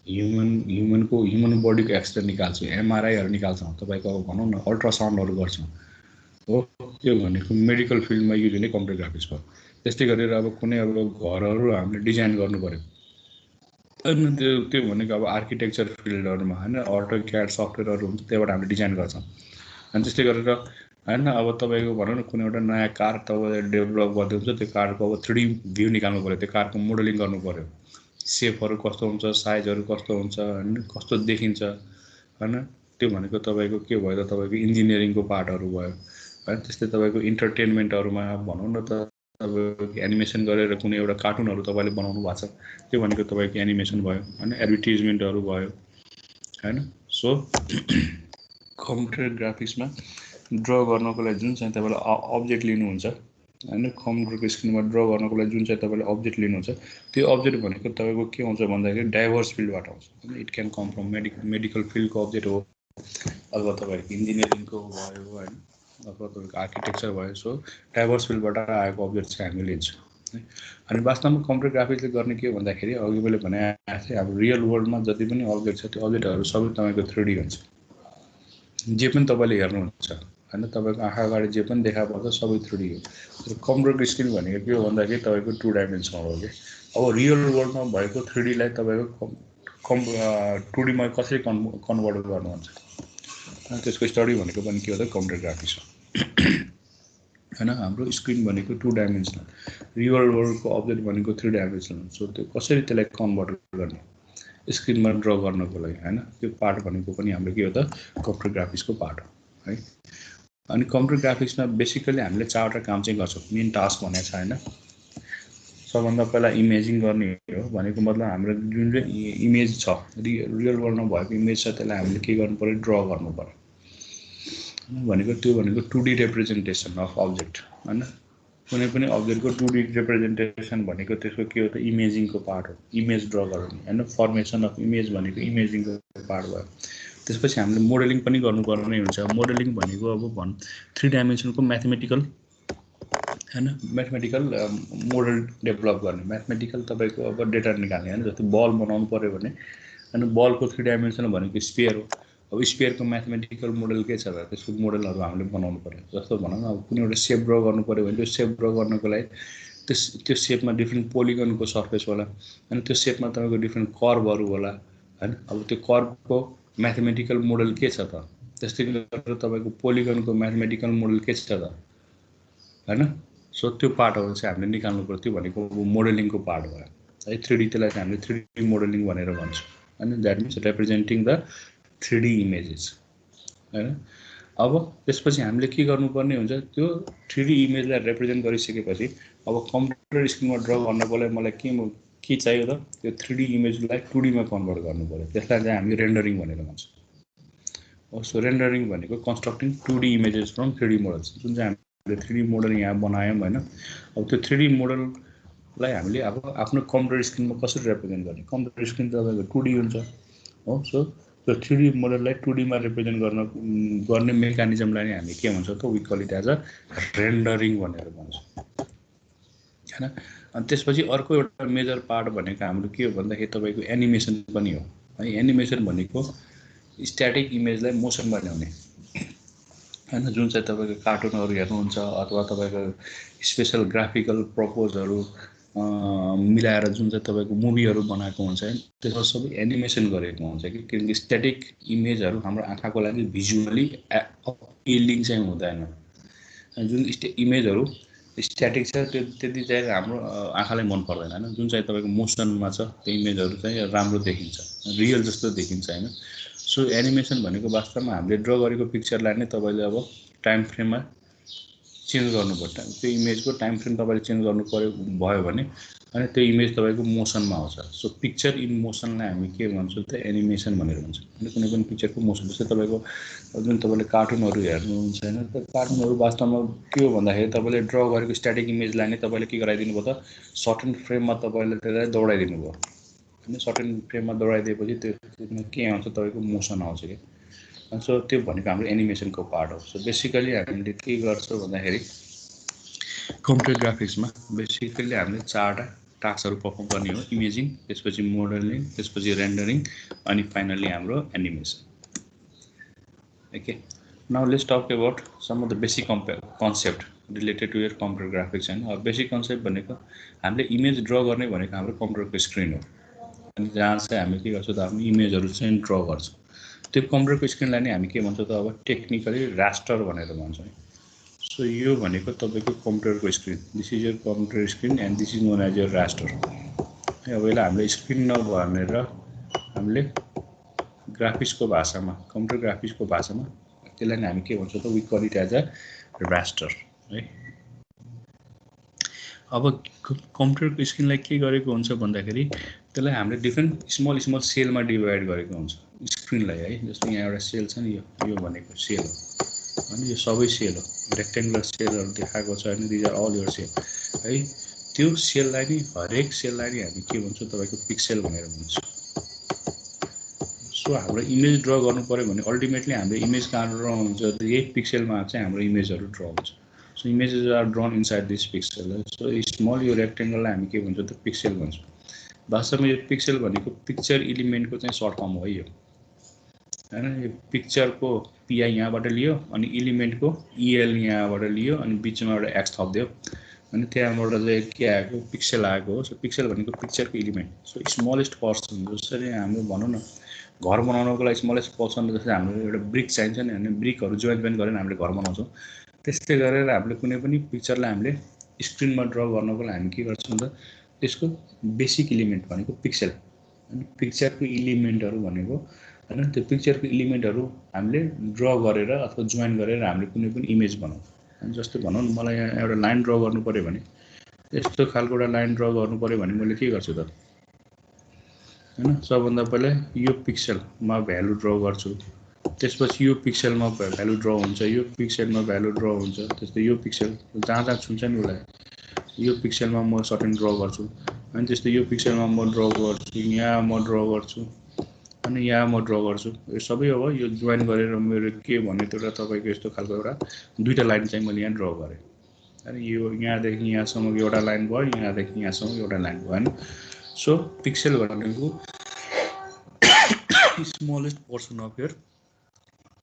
ह्युमन बडीको एक्सरे निकाल्छौँ, एमआरआईहरू निकाल्छौँ, तपाईँको अब भनौँ न अल्ट्रासाउन्डहरू गर्छौँ हो। त्यो भनेको मेडिकल फिल्डमा युज हुने कम्प्युटर ग्राफिक्स भयो। त्यस्तै गरेर अब कुनै अब घरहरू हामीले डिजाइन गर्नु पऱ्यो अनि त्यो भनेको अब आर्किटेक्चर फिल्डहरूमा हैन अटोक्याड सफ्टवेयरहरू हुन्छ, त्यहाँबाट हामीले डिजाइन गर्छौँ। अनि त्यस्तै गरेर हैन अब तपाईँको भनौँ न कुनै एउटा नयाँ कार तपाईँले डेभलप गर्दै हुन्छ, त्यो कारको अब 3D भ्यू निकाल्नु पऱ्यो, त्यो कारको मोडलिङ गर्नु पऱ्यो, सेपहरू कस्तो हुन्छ, साइजहरू कस्तो हुन्छ हैन, कस्तो देखिन्छ हैन। त्यो भनेको तपाईँको के भयो त? तपाईँको इन्जिनियरिङको पार्टहरू भयो हैन। त्यस्तै तपाईँको इन्टरटेनमेन्टहरूमा भनौँ न त, तपाईँको एनिमेसन गरेर कुनै एउटा कार्टुनहरू तपाईँले बनाउनु भएको छ, त्यो भनेको तपाईँको एनिमेसन भयो हैन, एडभर्टिजमेन्टहरू भयो हैन। सो कम्प्युटर ग्राफिक्समा ड्र गर्नको लागि जुन चाहिँ तपाईँले अब्जेक्ट लिनुहुन्छ हैन, कम्प्युटरको स्क्रिनमा ड्र गर्नको लागि जुन चाहिँ तपाईँले अब्जेक्ट लिनुहुन्छ, त्यो अब्जेक्ट भनेको तपाईँको के हुन्छ भन्दाखेरि डाइभर्स फिल्डबाट आउँछ। It can come from medical फिल्डको अब्जेक्ट हो, अथवा तपाईँको इन्जिनियरिङको भयो होइन, अथवा तपाईँको आर्किटेक्चर भयो। सो डाइभर्स फिल्डबाट आएको अब्जेक्ट चाहिँ हामी लिन्छौँ है। अनि वास्तवमा कम्प्युटर ग्राफिक्सले गर्ने के हो भन्दाखेरि अघि मैले भने थिएँ, अब रियल वर्ल्डमा जति पनि अब्जेक्ट छ त्यो अब्जेक्टहरू सबै तपाईँको 3D हुन्छ। जे पनि तपाईँले हेर्नुहुन्छ होइन, तपाईँको आँखा अगाडि जे पनि देखा पर्छ सबै 3D हो। तर कम्प्युटर स्क्रिन भनेको के हो भन्दाखेरि तपाईँको 2 डाइमेन्सनल हो कि। अब रियल वर्ल्डमा भएको 3Dलाई तपाईँको 2Dमा कसरी कन्भर्ट गर्नुहुन्छ, त्यसको स्टडी भनेको पनि के हो त? कम्प्युटर ग्राफिक्स हो हैन। हाम्रो स्क्रिन भनेको 2 डाइमेन्सनल, रियल वर्ल्डको अब्जेक्ट भनेको 3 डाइमेन्सनल। सो त्यो कसरी त्यसलाई कन्भर्ट गर्ने स्क्रिनमा ड्र गर्नको लागि हैन, त्यो पार्ट भनेको पनि हाम्रो के हो त? कम्प्युटर ग्राफिक्सको पार्ट हो है। अनि कम्प्युटर ग्राफिक्समा बेसिकली हामीले 4वटा काम चाहिँ गर्छौँ। मेन टास्क भनेको छ हैन। सबभन्दा पहिला इमेजिङ गर्ने हो भनेको मतलब हाम्रो जुन चाहिँ इमेज छ, रियल वर्ल्डमा भएको इमेज छ, त्यसलाई हामीले के गर्नु पर्यो? ड्र गर्नु पर्यो भनेको। त्यो भनेको 2D रिप्रेजेन्टेसन अफ अब्जेक्ट हैन। कुनै पनि अब्जेक्टको 2D रिप्रेजेन्टेसन भनेको त्यसको के हो त? इमेजिङको पार्ट हो, इमेज ड्र गर्ने हैन। फर्मेसन अफ इमेज भनेको इमेजिङको पार्ट भयो। त्यसपछि हामीले मोडलिङ पनि गर्नुपर्ने हुन्छ। मोडलिङ भनेको अब 3 डाइमेन्सनको म्याथमेटिकल हैन, म्याथमेटिकल मोडल डेभलप गर्ने, म्याथमेटिकल तपाईँको अब डेटा निकाल्ने हैन। जस्तै बल बनाउनु पऱ्यो भने हैन, बलको 3 डाइमेन्सन भनेको स्फियर हो। अब स्फियरको म्याथमेटिकल मोडल के छ त? त्यसको मोडलहरू हामीले बनाउनु पऱ्यो। जस्तो भनौँ न अब कुनै एउटा सेप ड्र गर्नु पऱ्यो भने त्यो सेप ड्र गर्नको लागि त्यो सेपमा डिफ्रेन्ट पोलिगनको सर्फेस होला अनि त्यो सेपमा तपाईँको डिफ्रेन्ट कर्भहरू होला हैन। अब त्यो कर्भको म्याथमेटिकल मोडल के छ त? त्यस्तै गरेर तपाईँको पोलिगनको म्याथमेटिकल मोडल के छ त हैन। सो त्यो पार्टहरू चाहिँ हामीले निकाल्नु पर्यो। त्यो भनेको मोडलिङको पार्ट भयो है। 3D त्यसलाई चाहिँ हामीले 3D मोडलिङ भनेर भन्छौँ हैन। That means representing the 3D images हैन। अब त्यसपछि हामीले के गर्नुपर्ने हुन्छ? त्यो 3D इमेजलाई रिप्रेजेन्ट गरिसकेपछि अब कम्प्युटर स्क्रिनमा ड्र गर्नको लागि मलाई के चाहियो त? त्यो 3D इमेजलाई 2Dमा कन्भर्ट गर्नु पर्यो। त्यसलाई चाहिँ हामी रेन्डरिङ भनेर भन्छौँ। सो रेन्डरिङ भनेको कन्स्ट्रक्टिङ 2D images from 3D models. जुन चाहिँ हामीले 3D मोडल यहाँ बनायौँ हैन। अब त्यो 3D मोडललाई हामीले अब आफ्नो कम्प्युटर स्क्रिनमा कसरी रिप्रेजेन्ट गर्ने? कम्प्युटर स्क्रिन तपाईँको 2D हुन्छ हो। सो त्यो 3D मोडललाई 2Dमा रिप्रेजेन्ट गर्ने मेकानिजमलाई नै हामी के भन्छौँ त? We call it as a rendering भनेर भन्छौँ हैन। अनि त्यसपछि अर्को एउटा मेजर पार्ट भनेको हाम्रो के हो भन्दाखेरि तपाईँको एनिमेसन पनि हो है। एनिमेसन भनेको स्ट्याटिक इमेजलाई मोसनमा ल्याउने हैन। जुन चाहिँ तपाईँको कार्टुनहरू हेर्नुहुन्छ अथवा तपाईँको स्पेसल ग्राफिकल प्रपोजहरू मिलाएर जुन चाहिँ तपाईँको मुभीहरू बनाएको हुन्छ है, त्यसमा सबै एनिमेसन गरेको हुन्छ कि। किनकि स्ट्याटिक इमेजहरू हाम्रो आँखाको लागि भिजुअली अपिलिङ चाहिँ हुँदैन। जुन इमेजहरू स्ट्याटिक छ त्यो त्यति चाहिँ हाम्रो आँखालाई मन पर्दैन हैन। जुन चाहिँ तपाईँको मोसनमा छ त्यो इमेजहरू चाहिँ राम्रो देखिन्छ, रियल जस्तो देखिन्छ हैन। सो एनिमेसन भनेको वास्तवमा हामीले ड्र गरेको पिक्चरलाई नै तपाईँले अब टाइम फ्रेममा चेन्ज गर्नुपर्छ त्यो इमेजको टाइम फ्रेम तपाईँले चेन्ज गर्नु भयो भने अनि त्यो इमेज तपाईँको मोसनमा आउँछ सो पिक्चर इन मोसनलाई हामी के भन्छौँ त एनिमेसन भनेर भन्छौँ अनि कुनै पनि पिक्चरको मोसन जस्तै तपाईँको जुन तपाईँले कार्टुनहरू हेर्नुहुन्छ होइन त्यो कार्टुनहरू वास्तवमा के हो भन्दाखेरि तपाईँले ड्र गरेको स्ट्याटिक इमेजलाई नै तपाईँले के गराइदिनु भयो त सर्टेन फ्रेममा तपाईँले त्यसलाई दौडाइदिनु भयो होइन सर्टेन फ्रेममा दौडाइदिएपछि त्यो के आउँछ तपाईँको मोसन आउँछ कि सो त्यो भनेको हाम्रो एनिमेसनको पार्ट हो सो बेसिकली हामीले के गर्छौँ भन्दाखेरि कम्प्युटर ग्राफिक्समा बेसिकली हामीले 4वटा टास्कहरू पर्फर्म गर्ने हो इमेजिङ त्यसपछि मोडलिङ त्यसपछि रेन्डरिङ अनि फाइनली हाम्रो animation okay now let's talk about some of the basic concept related to your computer graphics होइन अब बेसिक कन्सेप्ट भनेको हामीले इमेज ड्र गर्ने भनेको हाम्रो कम्प्युटरको स्क्रिन हो अनि जहाँ चाहिँ हामी के गर्छौँ त हामी इमेजहरू चाहिँ ड्र गर्छौँ त्यो कम्प्युटरको स्क्रिनलाई नै हामी के भन्छौँ त अब टेक्निकली रास्टर भनेर भन्छौँ सो यो भनेको तपाईँको कम्प्युटरको screen this is your computer screen and this is known as your raster अब यसलाई हामीले स्क्रिन नभनेर हामीले ग्राफिक्सको भाषामा कम्प्युटर ग्राफिक्सको भाषामा त्यसलाई नै हामी के भन्छौँ त we call it as a raster है अब कम्प्युटरको स्क्रिनलाई के गरेको हुन्छ भन्दाखेरि त्यसलाई हामीले डिफ्रेन्ट स्मल स्मल सेलमा डिभाइड गरेको हुन्छ स्क्रिनलाई है जस्तो यहाँ एउटा सेल छ नि यो भनेको सेल हो अनि यो सबै सेल हो रेक्टेङ्गुलर सेलहरू देखाएको छ अनि these are all your cell है त्यो सेललाई नि हरेक सेललाई नि हामी के भन्छौँ तपाईँको पिक्सेल भनेर भन्छौँ सो हाम्रो इमेज ड्र गर्नु पऱ्यो भने अल्टिमेटली हाम्रो इमेज कहाँ ड्र हुन्छ यही पिक्सेलमा चाहिँ हाम्रो इमेजहरू ड्र हुन्छ so images are drawn inside this pixel so small यो रेक्टेङ्गललाई हामी के भन्छौँ त पिक्सेल भन्छौँ वास्तवमा यो पिक्सेल भनेको पिक्चर एलिमेन्टको चाहिँ सर्ट फर्म हो यो हैन यो पिक्चरको पिआई यहाँबाट लियो अनि एलिमेन्टको इएल यहाँबाट लियो अनि बिचमा एउटा एक्स थप्दियो अनि त्यहाँबाट चाहिँ के आएको पिक्सेल आएको हो सो पिक्सेल भनेको पिक्चरको एलिमेन्ट सो स्मलेस्ट पर्सन जसरी हाम्रो भनौँ न घर बनाउनको लागि स्मलेस्ट पर्सन जस्तै हाम्रो एउटा ब्रिक चाहिन्छ नि होइन ब्रिकहरू जोइन गरेर हामीले घर बनाउँछौँ त्यस्तै गरेर हामीले कुनै पनि पिक्चरलाई हामीले स्क्रिनमा ड्र गर्नको लागि हामी के गर्छौँ त त्यसको बेसिक एलिमेन्ट भनेको पिक्सेल अनि पिक्चरको एलिमेन्टहरू भनेको हैन त्यो पिक्चरको एलिमेन्टहरू हामीले ड्र गरेर अथवा जोइन गरेर हामीले कुनै पनि इमेज बनाउँछौँ जस्तै भनौँ न मलाई यहाँ एउटा लाइन ड्र गर्नु पर्यो भने यस्तो खालको एउटा लाइन ड्र गर्नु पर्यो भने मैले के गर्छु त हैन सबभन्दा पहिला यो पिक्सेलमा भ्यालु ड्र गर्छु त्यसपछि यो पिक्सेलमा भ्यालु ड्र हुन्छ यो पिक्सेलमा भ्यालु ड्र हुन्छ त्यस्तै यो पिक्सेल जहाँ जहाँ छुन्छ नि उसलाई यो पिक्सेलमा म सर्टेन ड्र गर्छु अनि त्यस्तै यो पिक्सेलमा म ड्र गर्छु यहाँ म ड्र गर्छु अनि यहाँ म ड्र गर्छु यो सबै अब यो जोइन गरेर मेरो के भन्ने त एउटा तपाईँको यस्तो खालको एउटा दुईटा लाइन चाहिँ मैले यहाँ ड्र गरेँ अनि यो यहाँदेखि यहाँसम्म एउटा लाइन भयो यहाँदेखि यहाँसम्म एउटा लाइन भयो होइन सो पिक्सेल भनेको smallest portion of your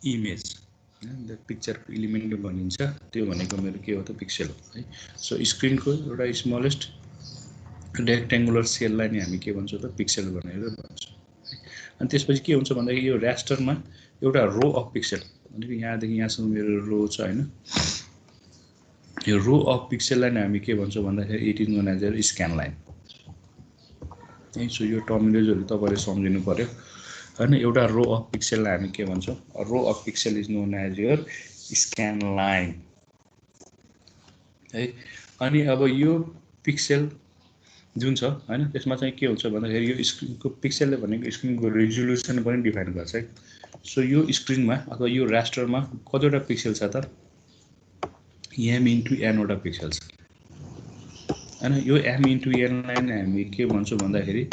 image the पिक्चरको एलिमेन्ट भनिन्छ त्यो भनेको मेरो के हो त पिक्सेल हो है सो स्क्रिनको एउटा स्मलेस्ट रेक्टेङ्गुलर सेललाई नै हामी के भन्छौँ त पिक्सेल भनेर भन्छौँ अनि त्यसपछि के हुन्छ भन्दाखेरि यो रास्टरमा एउटा रो अफ पिक्सेल भनेको यहाँदेखि यहाँसम्म मेरो रो छ होइन यो रो अफ पिक्सेललाई नै हामी के भन्छौँ भन्दाखेरि it is known as your scan line है सो यो टर्मिनोलोजीहरू तपाईँले सम्झिनु पर्यो हैन एउटा रो अफ पिक्सेललाई हामी के भन्छौँ row of pixel is known as your scan line है अनि अब यो पिक्सेल जुन छ हैन त्यसमा चाहिँ के हुन्छ भन्दाखेरि यो स्क्रिनको पिक्सेलले भनेको स्क्रिनको रेजोल्युसन पनि डिफाइन गर्छ है सो यो स्क्रिनमा अथवा यो रास्टरमा कतिवटा पिक्सेल छ त एम इन्टु एनवटा पिक्सेल छ हैन यो एम इन्टु एनलाई नै हामी के भन्छौँ भन्दाखेरि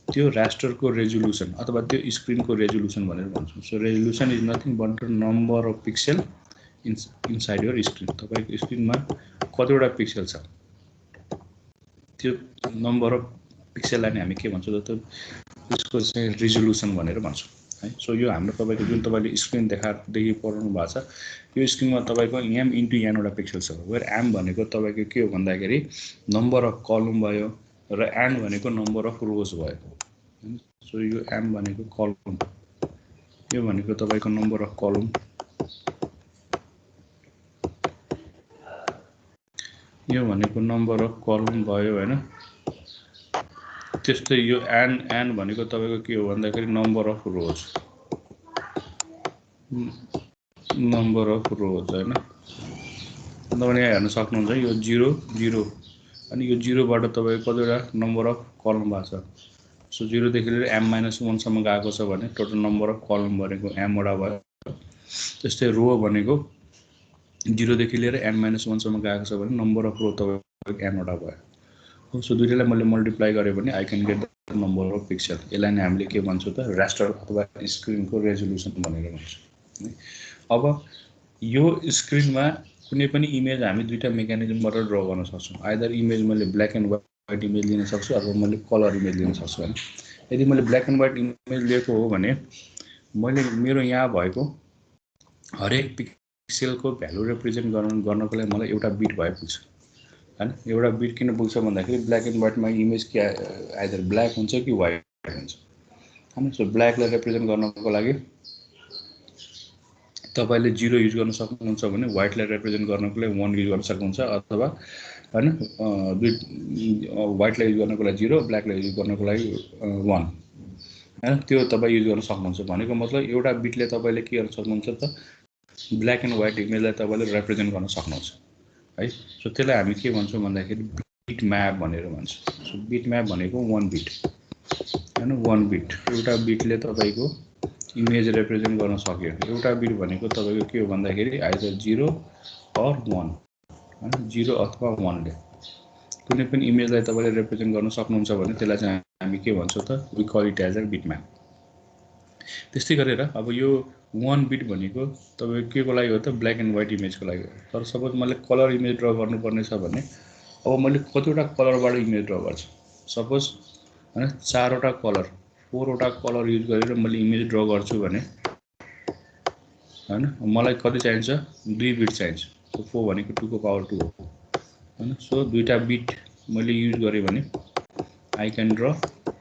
त्यो रास्टरको रेजोल्युसन अथवा त्यो स्क्रिनको रेजोल्युसन भनेर भन्छौँ so resolution is nothing but the number of pixel inside your screen तपाईँको स्क्रिनमा कतिवटा पिक्सेल छ त्यो नम्बर अफ पिक्सेललाई नै हामी के भन्छौँ त त्यसको चाहिँ रेजोल्युसन भनेर भन्छौँ है सो यो हाम्रो तपाईँको जुन तपाईँले स्क्रिन देखि पढाउनु भएको छ यो स्क्रिनमा तपाईँको एम इन्टु एनवटा पिक्सेल छ वेयर एम भनेको तपाईँको के हो भन्दाखेरि नम्बर अफ कलम भयो र एन भनेको नम्बर अफ रोज भयो सो यो एम भनेको कलम यो भनेको तपाईँको नम्बर अफ कलम यो भनेको नम्बर अफ कलम भयो हैन त्यस्तै यो एन भनेको तपाईँको के हो भन्दाखेरि नम्बर अफ रोज हैन तपाईले यहाँ हेर्न सक्नुहुन्छ यो 0 0 अनि यो 0 बाट तपाईको कतिवटा नम्बर अफ कलम भएको छ सो 0 देखि लिएर m-1 सम्म गएको छ भने टोटल नम्बर अफ कलम भनेको m वटा भयो त्यस्तै रो भनेको 0 देखि लिएर m-1 सम्म गएको छ भने नम्बर अफ रो तपाईको m वटा भयो सो दुईटैलाई मैले मल्टिप्लाई गरे भने I can get the number of pixel यसलाई नै हामीले के भन्छौं त रास्टर अथवा स्क्रिनको रेजोल्युसन भनेर भन्छौं अब यो स्क्रिनमा कुनै पनि इमेज हामी दुईटा मेकानिजमबाट ड्रा गर्न सक्छौं आइदर इमेज मैले ब्ल्याक एन्ड व्हाइट इमेज लिन सक्छु अथवा मैले कलर इमेज लिन सक्छु हैन यदि मैले ब्ल्याक एन्ड व्हाइट इमेज लिएको हो भने मैले मेरो यहाँ भएको हरेक पिक्सेलको भ्यालु रिप्रेजेन्ट गर्नको लागि मलाई एउटा बिट भए पुग्छ हैन एउटा बिट किन पुग्छ भन्दाखेरि ब्ल्याक एन्ड व्हाइटमा इमेज के आइदर ब्ल्याक हुन्छ कि व्हाइट हुन्छ हैन सो ब्ल्याकलाई रिप्रेजेन्ट गर्नको लागि तपाईले 0 युज गर्न सक्नुहुन्छ भने व्हाइटलाई रिप्रेजेन्ट गर्नको लागि 1 युज गर्न सक्नुहुन्छ अथवा हैन व्हाइटलाई युज गर्नको लागि 0 ब्ल्याकलाई युज गर्नको लागि 1 हैन त्यो तपाई युज गर्न सक्नुहुन्छ भनेको मतलब एउटा बिटले तपाईले के गर्न सक्नुहुन्छ त ब्ल्याक एन्ड व्हाइट इमेजलाई तपाईले रिप्रेजेन्ट गर्न सक्नुहुन्छ है सो त्यसलाई हामी के भन्छौं भन्दाखेरि बिट म्याप भनेर भन्छौं सो बिट म्याप भनेको 1 बिट हैन 1 बिट एउटा बिटले तपाईको इमेज रिप्रेजेन्ट गर्न सक्यो एउटा बिट भनेको तपाईको के हो भन्दाखेरि आइदर 0 अर 1 हैन 0 अथवा 1 ले कुनै पनि इमेजलाई तपाईले रिप्रेजेन्ट गर्न सक्नुहुन्छ भने त्यसलाई चाहिँ हामी के भन्छौं त we call it as a bitmap त्यस्तै गरेर अब यो 1 बिट भनेको तपाईको के को लागि हो त ब्ल्याक एन्ड व्हाइट इमेजको लागि हो तर सपोज मैले कलर इमेज ड्रा गर्नुपर्ने छ भने अब मैले कतिवटा कलरबाट इमेज ड्रा गर्छु सपोज हैन 4 वटा कलर 4 वटा कलर युज गरेर मैले इमेज ड्रा गर्छु भने हैन मलाई कति चाहिन्छ 2 बिट चाहिन्छ सो 4 भनेको 2 को पावर 2 हो हैन सो दुईटा बिट मैले युज गरे भने I can draw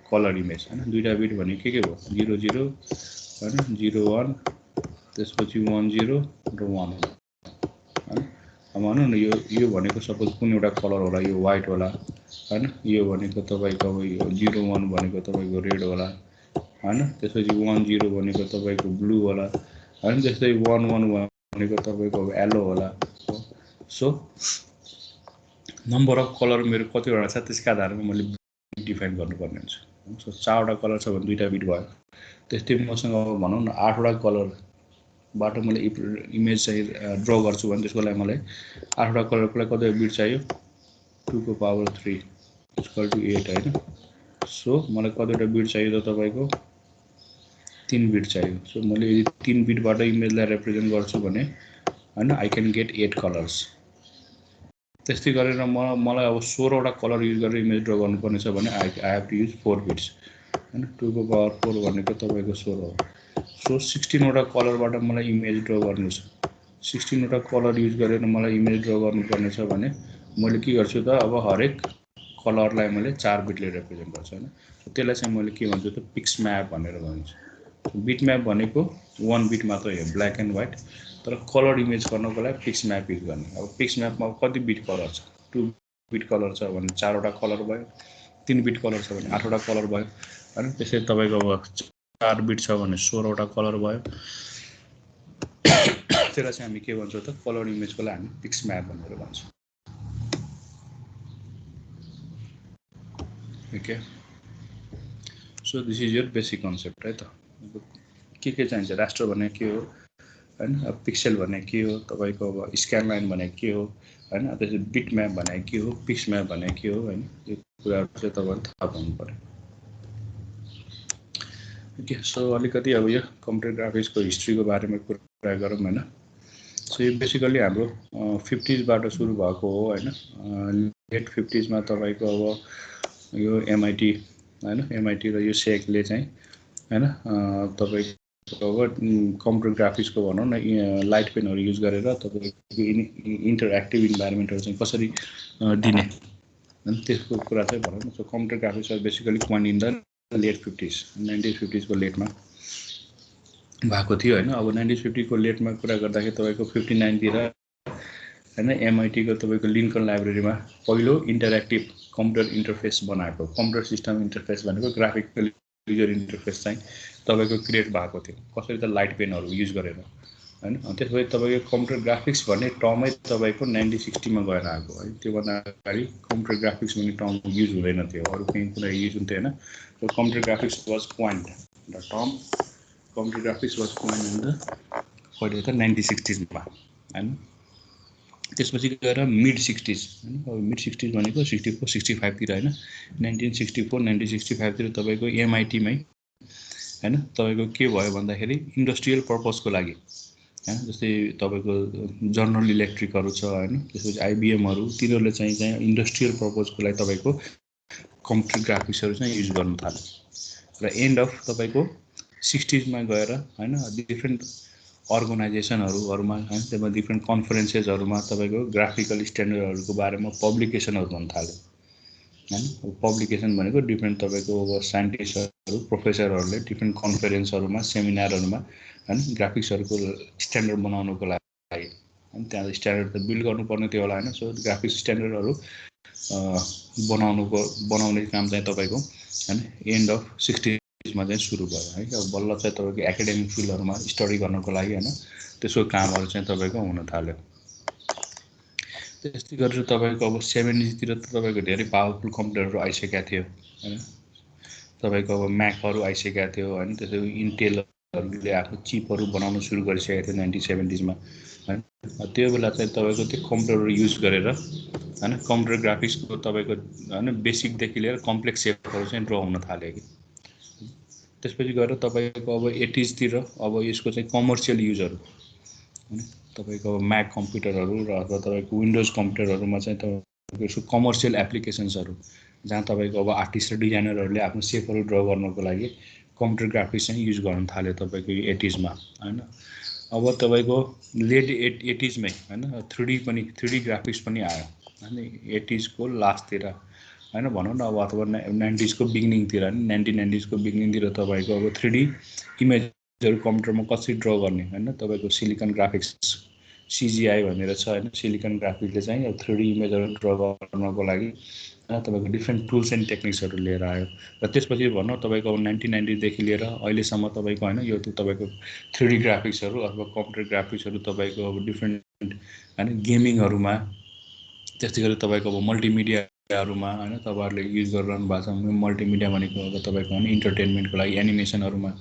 colour image हैन दुईटा बिट भने के भयो 0 0 हैन 0 1 त्यसपछि 1 0 र 1 हैन अब भनौं न यो भनेको सपोज कुन एउटा कलर होला यो व्हाइट होला हैन यो भनेको तपाईको यो 0 1 भनेको तपाईको रेड होला हैन त्यसपछि 1 0 भनेको तपाईको ब्लू होला हैन त्यस्तै 1 1 भनेको तपाईको येलो होला सो नम्बर अफ कलर मेरो कतिवटा छ त्यसका आधारमा मैले डिफाइन गर्नुपर्ने हुन्छ सो 4 वटा कलर छ भने दुईटा बिट भयो त्यस्तै मसँग भनौं न 8 वटा कलर बाट मैले इमेज चाहिँ ड्रा गर्छु भने त्यसको लागि मलाई 8 वटा कलरको लागि कति बिट चाहियो 2 को पावर 3 इक्वल टु 8 हैन सो मलाई कतिवटा बिट चाहियो त तपाईको 3 बिट चाहियो सो मैले यदि 3 बिटबाट इमेजलाई रिप्रेजेन्ट गर्छु भने हैन आई क्यान गेट 8 कलर्स त्यस्तै गरेर मलाई अब 16 वटा कलर युज गरेर इमेज ड्रा गर्नुपर्ने छ भने I have to use 4 bits हैन 2 को पावर 4 भनेको तपाईको 16 हो सो 16 वटा कलरबाट मलाई इमेज ड्रा गर्नु छ 16 वटा कलर युज गरेर मलाई इमेज ड्रा गर्नुपर्ने छ भने मैले के गर्छु त अब हरेक कलरलाई मैले 4 बिटले रिप्रेजेन्ट गर्छु हैन त्यसलाई चाहिँ मैले के भन्छु त पिक्स म्याप भनेर भन्छु बिट म्याप भनेको 1 बिट मात्र हो ब्ल्याक एन्ड व्हाइट तर कलर इमेज गर्नको लागि पिक्स म्याप युज गर्ने अब पिक्स म्यापमा कति बिट कलर छ 2 बिट कलर छ भने 4 वटा कलर भयो 3 बिट कलर छ भने 8 वटा कलर भयो हैन त्यसै तपाईको अब 4 बिट छ भने 16 वटा कलर भयो त्यसलाई चाहिँ हामी के भन्छौं त कलर इमेजको लागि हामी पिक्स म्याप भनेर भन्छौं okay so this is your basic concept है त के चाहिन्छ रास्टर भने के हो हैन अब पिक्सेल भने के हो तपाईको अब स्क्यान लाइन भने के हो हैन त्यसै बिट म्याप भने के हो पिक्स म्याप भने के हो हैन यो कुराहरु चाहिँ तपाईले थाहा पाउनु पर्यो ओके सो अलिकति अब यो कम्प्युटर ग्राफिक्सको हिस्ट्रीको बारेमा कुरा गरौँ हैन सो यो बेसिकली हाम्रो 50s बाट सुरु भएको हो हैन लेट 50s मा तपाईको अब यो MIT हैन MIT र यो सेकले चाहिँ हैन तपाईको अब कम्प्युटर ग्राफिक्सको भनौं न लाइट पेनहरु युज गरेर तपाईको इन्टरएक्टिभ इन्भाइरोमेन्टहरु चाहिँ कसरी दिने हैन त्यसको कुरा चाहिँ भनौं न so computer graphics are basically coined in the late 50s 1950s को लेटमा भएको थियो हैन अब 1950 को लेटमा कुरा गर्दाखेरि तपाईको 59 तिर हैन MIT को तपाईको लिंकन लाइब्रेरीमा पहिलो इन्टरएक्टिभ कम्प्युटर इन्टरफेस बनाएको कम्प्युटर सिस्टम इन्टरफेस भनेको ग्राफिकल युजर इन्टरफेस चाहिँ तपाईको क्रिएट भएको थियो कसरी त लाइट पेनहरु युज गरेर हैन त्यसपछि तपाईको कम्प्युटर ग्राफिक्स भन्ने टर्मै तपाईको 1960 मा गएर आएको है त्योभन्दा अगाडि कम्प्युटर ग्राफिक्स भन्ने टर्म युज हुँदैन थियो अरु कुनै कुरा युज हुन्थ्यो हैन so computer graphics was coined the term computer graphics was coined in the 1960s मा हैन त्यसपछि गएर मिड 60s हैन अब मिड 60s भनेको 64 65 तिर हैन 1964 1965 तिर तपाईको MIT मै हैन तपाईको के भयो भन्दाखेरि इन्डस्ट्रियल पर्पसको लागि हैन जस्तै तपाईको जनरल इलेक्ट्रिकहरु छ हैन त्यसपछि IBM हरु तिनीहरुले चाहिँ इन्डस्ट्रियल पर्पसको लागि तपाईको कम्प्युटर ग्राफिक्सहरु चाहिँ युज गर्न थाले र एन्ड अफ तपाईको 60s मा गएर हैन डिफरेन्ट अर्गनाइजेसनहरुमा हैन त्यसमा डिफरेन्ट कन्फरेन्सेसहरुमा तपाईको ग्राफिकल स्ट्यान्डर्डहरुको बारेमा पब्लिकेसनहरु हुन थाले हैन पब्लिकेसन भनेको डिफरेन्ट तपाईको साइन्टिस्टहरु प्रोफेसरहरुले डिफरेन्ट कन्फरेन्सहरुमा सेमिनारहरुमा हैन ग्राफिक्सहरुको स्ट्यान्डर्ड बनाउनको लागि हैन त्यहाँ स्ट्यान्डर्ड त बिल्ड गर्नुपर्ने थियो होला हैन सो ग्राफिक्स स्ट्यान्डर्डहरु बनाउने काम चाहिँ तपाईको हैन एन्ड अफ 60s मा चाहिँ सुरु भयो है अब बल्ल चाहिँ तपाईको एकाडेमिक फिल्डहरुमा स्टडी गर्नको लागि हैन त्यसको कामहरु चाहिँ तपाईको हुन थाल्यो त्यस्तै गरेर तपाईको अब 70s तिर त तपाईको धेरै पावरफुल कम्प्युटरहरु आइसकेका थियो हैन तपाईको अब म्याकहरु आइसकेका थियो हैन त्यसैले इन्टेलहरुले आफ्नो चिपहरु बनाउन सुरु गरिसकेका थियो 1970s मा हैन त्यो बेला चाहिँ तपाईको त्यो कम्प्युटर युज गरेर हैन कम्प्युटर ग्राफिक्सको तपाईको हैन बेसिक देखि लिएर कम्प्लेक्स सेपहरु चाहिँ ड्रा हुन थाल्यो कि त्यसपछि गएर तपाईको अब 80s तिर अब यसको चाहिँ कमर्शियल युजहरु हैन तपाईको म्याक कम्प्युटरहरु र अथवा तपाईको विन्डोज कम्प्युटरहरुमा चाहिँ तपाईको यसको कमर्शियल एप्लिकेसन्सहरु जहाँ तपाईको अब आर्टिस्ट र डिजाइनरहरुले आफ्नो सेपहरु ड्रा गर्नको लागि कम्प्युटर ग्राफिक्स चाहिँ युज गर्न थाल्यो तपाईको 80s मा हैन अब तपाईको लेट 80s मै हैन 3D ग्राफिक्स पनि आयो हैन 80s को लास्ट तिर हैन भनौं न अब अथवा 90s को बिगिनिङ तिर 1990s को बिगिनिङ तिर तपाईको अब 3D इमेजहरु कम्प्युटरमा कसरी ड्रा गर्ने हैन तपाईको सिलिकन ग्राफिक्स CGI भनेर छ हैन सिलिकन ग्राफिक्सले चाहिँ अब 3D इमेजहरु ड्रा गर्नको लागि हैन तपाईको डिफरेन्ट टुल्स एन्ड टेक्निक्सहरु लिएर आयो र त्यसपछि भनौं तपाईको 1990 देखि लिएर अहिले सम्म तपाईको हैन यो तपाईको 3D ग्राफिक्सहरु अथवा कम्प्युटर ग्राफिक्सहरु तपाईको अब डिफरेन्ट हैन गेमिङहरुमा त्यस्तै गरी तपाईको अब मल्टिमिडियाहरुमा हैन तपाईहरुले युज गरिरहनु भएको छ मल्टिमिडिया भनेको अब तपाईको हैन इन्टरटेनमेन्टको लागि एनिमेसनहरुमा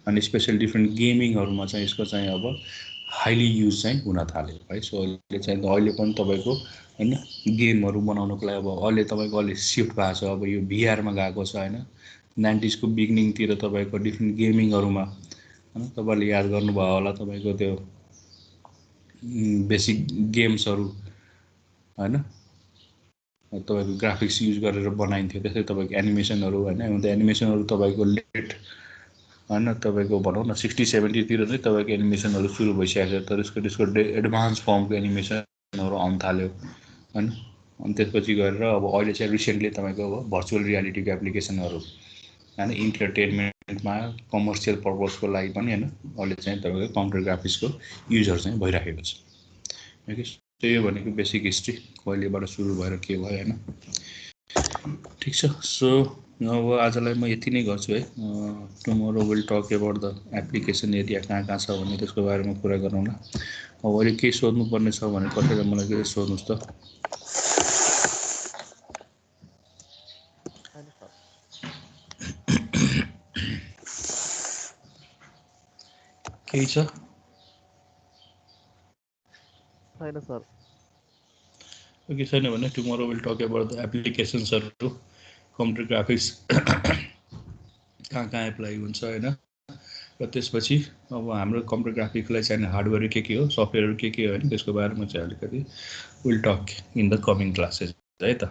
अनि स्पेशल डिफरेन्ट गेमिङहरुमा चाहिँ यसको चाहिँ अब हाइली युज चाहिँ हुन थाल्यो है सो अहिले चाहिँ अहिले पनि तपाईको हैन गेमहरु बनाउनको लागि अब अहिले तपाईको अलि शिफ्ट भएको छ अब यो VR मा गएको छ हैन 90s को बिगिनिङ तिर तपाईको डिफरेन्ट गेमिङहरुमा हैन तपाईले याद गर्नुभयो होला तपाईको त्यो बेसिक गेम्सहरु हैन तपाईको ग्राफिक्स युज गरेर बनाइन्थ्यो त्यसै तपाईको एनिमेसनहरु हैन त्यो एनिमेसनहरु तपाईको लेट हैन तपाईको भनौं न 60 70 तिर चाहिँ तपाईको एनिमेसनहरु सुरु भइसकेको छ तर यसको एडभान्स फर्मको एनिमेसनहरु आउन थाल्यो हैन अनि त्यसपछि गएर अब अहिले चाहिँ रिसेन्टली तपाईको अब भर्चुअल रियालिटीको एप्लिकेसनहरु हैन इन्टरटेनमेन्टमा कमर्शियल पर्पसको लागि पनि हैन अहिले चाहिँ तपाईको कम्प्युटर ग्राफिक्सको युजहरु चाहिँ भइराखेको छ ओके त्यो भनेको बेसिक हिस्ट्री कहिलेबाट सुरु भएर के भयो हैन ठीक छ सो अब आजलाई म यति नै गर्छु है tomorrow will talk about the application area कहाँ छ भन्ने त्यसको बारेमा कुरा गरौँला अब अहिले के सोध्नु पर्ने छ भने कसैले मलाई के सोध्नुस् त केही छ छैन सर ओके छैन भने tomorrow will talk about the एप्लिकेसन्सहरु कम्प्युटर ग्राफिक्स कहाँ एप्लाई हुन्छ हैन र त्यसपछि अब हाम्रो कम्प्युटर ग्राफिक्सलाई चाहिने हार्डवेयर के हो सफ्टवेयर के हो हैन त्यसको बारेमा चाहिँ अलिकति will talk in the coming classes है त